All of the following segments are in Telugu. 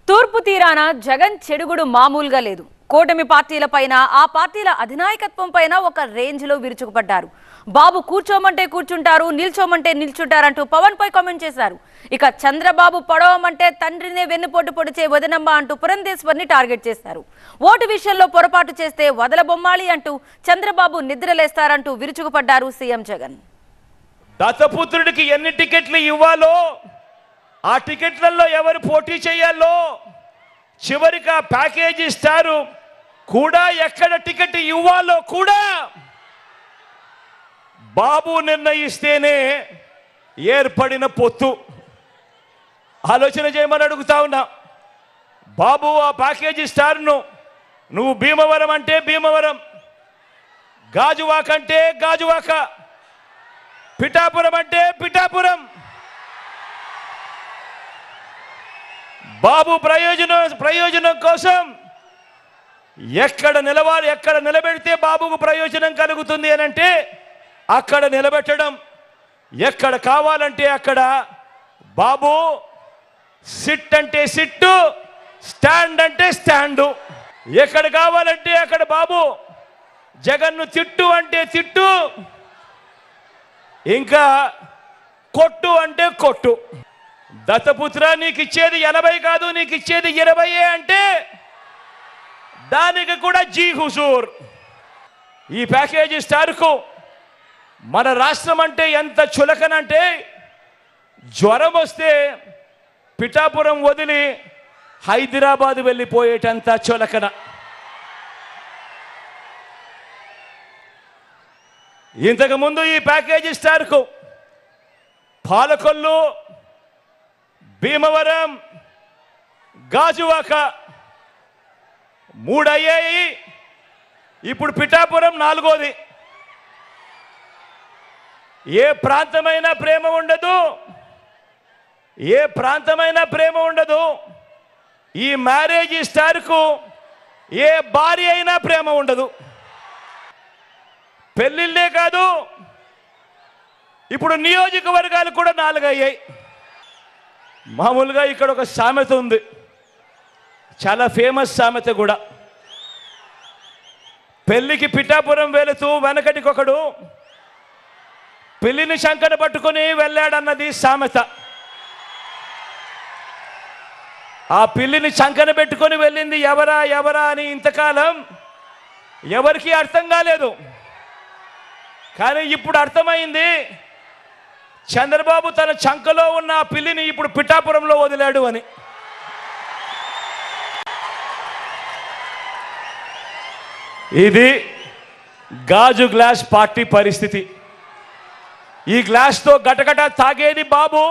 తూర్పు తీరాన జగన్ చెడుగుడు మామూలుగా లేదు. కూటమి పార్టీలపైన ఆ పార్టీల అధినాయకత్వం పైన ఒక రేంజ్ లో విరుచుకుపడ్డారు. బాబు కూర్చోమంటే కూర్చుంటారు, నిల్చోమంటే నిల్చుంటారంటూ పవన్ పై కామెంట్ చేశారు. ఇక చంద్రబాబు పడవమంటే తండ్రినే వెన్నుపోటు పొడిచే వదినమ్మ అంటూ పురంధేశ్వర్ని టార్గెట్ చేశారు. ఓటు విషయంలో పొరపాటు చేస్తే వదలబొమ్మాలి అంటూ చంద్రబాబు నిద్రలేస్తారంటూ విరుచుకుపడ్డారు సీఎం జగన్. దత్తపుత్రుడికి ఎన్ని టికెట్లు ఇవ్వాలో, ఆ టికెట్లలో ఎవరు పోటీ చేయాలో, చివరికి ఆ ప్యాకేజీ స్టారు కూడా ఎక్కడ టికెట్ ఇవ్వాలో కూడా బాబు నిర్ణయిస్తేనే ఏర్పడిన పొత్తు. ఆలోచన చేయమని అడుగుతా ఉన్నా. బాబు ఆ ప్యాకేజీ స్టార్ను నువ్వు భీమవరం అంటే భీమవరం, గాజువాక అంటే గాజువాక, పిఠాపురం అంటే పిఠాపురం. బాబు ప్రయోజనం కోసం ఎక్కడ నిలవాలి, ఎక్కడ నిలబెడితే బాబుకు ప్రయోజనం కలుగుతుంది అని అంటే అక్కడ నిలబెట్టడం. ఎక్కడ కావాలంటే అక్కడ బాబు సిట్ అంటే సిట్టు, స్టాండ్ అంటే స్టాండు. ఎక్కడ కావాలంటే అక్కడ బాబు జగన్ను తిట్టు అంటే తిట్టు, ఇంకా కొట్టు అంటే కొట్టు. దత్తపుత్ర నీకు ఇచ్చేది 80 కాదు, నీకు ఇచ్చేది 20 అంటే దానికి కూడా జీ హుజూర్. ఈ ప్యాకేజీ స్టార్కు మన రాష్ట్రం అంటే ఎంత చులకనంటే, జ్వరం వస్తే పిఠాపురం వదిలి హైదరాబాద్ వెళ్ళిపోయేటంత చులకన. ఇంతకుముందు ఈ ప్యాకేజీ స్టార్కు పాలకొల్లు, భీమవరం, గాజువాక 3 అయ్యాయి. ఇప్పుడు పిఠాపురం 4వది. ఏ ప్రాంతమైనా ప్రేమ ఉండదు, ఏ ప్రాంతమైనా ప్రేమ ఉండదు. ఈ మ్యారేజ్ స్టార్కు ఏ భార్య అయినా ప్రేమ ఉండదు. పెళ్ళిళ్ళే కాదు, ఇప్పుడు నియోజకవర్గాలు కూడా 4 అయ్యాయి. మామూలుగా ఇక్కడ ఒక సామెత ఉంది, చాలా ఫేమస్ సామెత కూడా. పెళ్లికి పిఠాపురం వెళుతూ వెనకటికొకడు పెళ్లిని శంకన పట్టుకుని వెళ్ళాడన్నది సామెత. ఆ పిల్లిని శంకన పెట్టుకొని వెళ్ళింది ఎవరా ఎవరా అని ఇంతకాలం ఎవరికి అర్థం కాలేదు. కానీ ఇప్పుడు అర్థమైంది, చంద్రబాబు తన చంకలో ఉన్న ఆ పిల్లిని ఇప్పుడు పిఠాపురంలో వదిలాడు అని. ఇది గాజు గ్లాస్ పార్టీ పరిస్థితి. ఈ గ్లాస్తో గటగట తాగేది బాబు,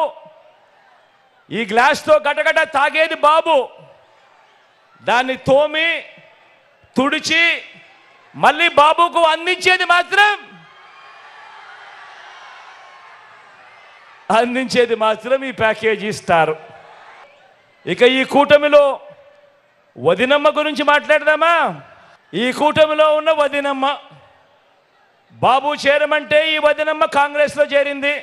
ఈ గ్లాస్తో గటగట తాగేది బాబు. దాన్ని తోమి తుడిచి మళ్ళీ బాబుకు అందించేది మాత్రం ఈ ప్యాకేజీ స్టార్. ఇక ఈ కూటమిలో వదినమ్మ గురించి మాట్లాడదామా? ఈ కూటమిలో ఉన్న వదినమ్మ, బాబు చేరమంటే ఈ వదినమ్మ కాంగ్రెస్లో చేరింది.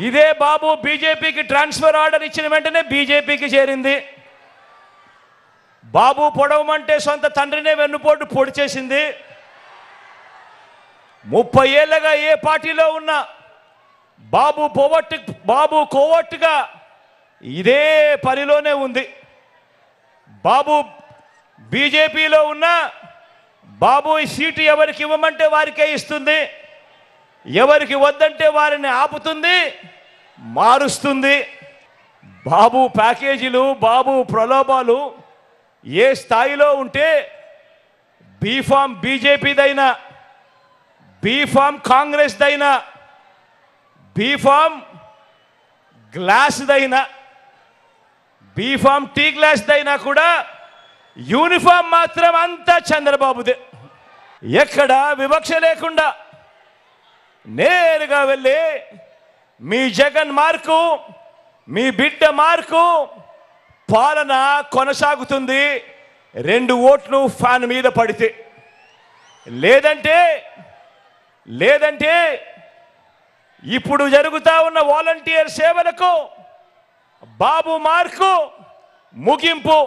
ఇదే బాబు బీజేపీకి ట్రాన్స్ఫర్ ఆర్డర్ ఇచ్చిన వెంటనే బీజేపీకి చేరింది. బాబు పొడవమంటే సొంత తండ్రినే వెన్నుపోటు పొడి చేసింది. 30 ఏళ్ళగా ఏ పార్టీలో ఉన్నా బాబు కోవట్టుగా ఇదే పనిలోనే ఉంది. బాబు బీజేపీలో ఉన్న బాబు ఈ సీటు ఎవరికి ఇవ్వమంటే వారికే ఇస్తుంది, ఎవరికి వద్దంటే వారిని ఆపుతుంది, మారుస్తుంది. బాబు ప్యాకేజీలు, బాబు ప్రలోభాలు ఏ స్థాయిలో ఉంటే బీఫామ్ బీజేపీదైనా, బీఫామ్ కాంగ్రెస్దైనా, బీఫామ్ గ్లాస్దైనా, బీఫామ్ టీ గ్లాస్దైనా కూడా యూనిఫామ్ మాత్రం అంతా చంద్రబాబుదే. ఎక్కడ వివక్ష లేకుండా నేరుగా వెళ్ళి మీ జగన్ మార్కు, మీ బిడ్డ మార్కు, పాలన కొనసాగుతుంది. 2 ఓట్లు ఫ్యాన్ మీద పడితే, లేదంటే ఇప్పుడు జరుగుతా ఉన్న వాలంటీర్ సేవలకు బాబు మార్కు ముగింపు.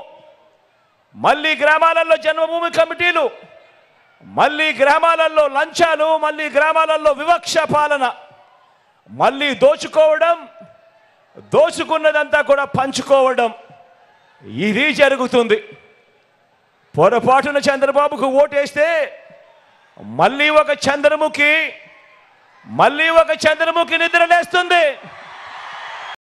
మళ్ళీ గ్రామాలలో జన్మభూమి కమిటీలు, మళ్ళీ గ్రామాలలో లంచాలు, మళ్ళీ గ్రామాలలో వివక్ష పాలన, మళ్ళీ దోచుకోవడం, దోచుకున్నదంతా కూడా పంచుకోవడం, ఇది జరుగుతుంది. పొరపాటున చంద్రబాబుకు ఓటేస్తే మళ్ళీ ఒక చంద్రముఖి నిద్రలేస్తుంది.